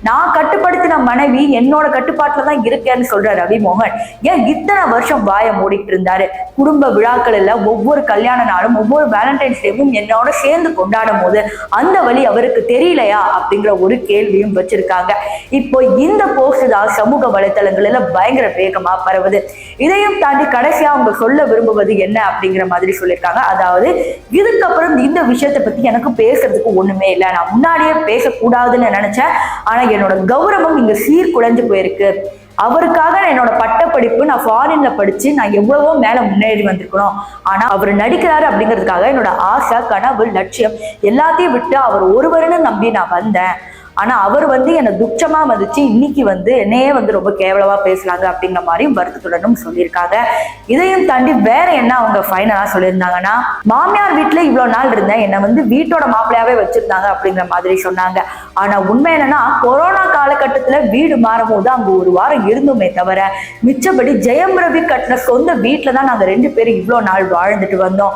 நான் கட்டுப்படுத்தின மனைவி என்னோட கட்டுப்பாட்டுல தான் இருக்கேன்னு சொல்ற ரவி மோகன் ஏன் இத்தனை வருஷம் வாயை மூடிட்டு இருந்தாரு? குடும்ப விழாக்கள் எல்லாம் ஒவ்வொரு கல்யாண நாளும் ஒவ்வொரு வேலண்டைன்ஸ் டேவும் என்னோட சேர்ந்து கொண்டாடும் போது அந்த வழி அவருக்கு தெரியலையா அப்படிங்கிற ஒரு கேள்வியும் வச்சிருக்காங்க. இப்போ இந்த போஸ்ட் தான் சமூக வலைத்தளங்கள்ல பயங்கர வேகமா பரவுது. இதையும் தாண்டி கடைசியா அவங்க சொல்ல விரும்புவது என்ன அப்படிங்கிற மாதிரி சொல்லியிருக்காங்க. அதாவது இதுக்கப்புறம் இந்த விஷயத்தை பத்தி எனக்கு பேசுறதுக்கு ஒண்ணுமே இல்லை, நான் முன்னாடியே பேசக்கூடாதுன்னு நினைச்சேன், ஆனா என்னோட கௌரவம் இங்க சீர்குலைஞ்சு போயிருக்கு. அவருக்காக என்னோட பட்டப்படிப்பு நான் ஃபாரின்ல படிச்சு நான் எவ்வளவோ மேல முன்னேறி வந்திருக்கணும். ஆனா அவர் நடிக்கிறாரு அப்படிங்கிறதுக்காக என்னோட ஆசை, கனவு, லட்சியம் எல்லாத்தையும் விட்டு அவர் ஒருவருன்னு நம்பி நான் வந்தேன். ஆனா அவர் என்னை துச்சமா மதிச்சு இன்னைக்கு என்னையே ரொம்ப கேவலமா பேசுறாங்க அப்படிங்கிற மாதிரியும் வருத்தத்துடனும் சொல்லியிருக்காங்க. இதையும் தாண்டி வேற என்ன அவங்க ஃபைனலா சொல்லியிருந்தாங்கன்னா, மாமியார் வீட்டுல இவ்வளவு நாள் இருந்தேன், என்னை வீட்டோட மாப்பிள்ளையாவே வச்சிருந்தாங்க அப்படிங்கிற மாதிரி சொன்னாங்க. ஆனா உண்மை என்னன்னா, கொரோனா காலகட்டத்துல வீடு மாறும் போது அங்க ஒரு வாரம் இருந்தோமே தவிர மிச்சபடி ஜெயம் ரவி கட்டின சொந்த வீட்டுல தான் நாங்க 2 பேரும் இவ்வளவு நாள் வாழ்ந்துட்டு வந்தோம்.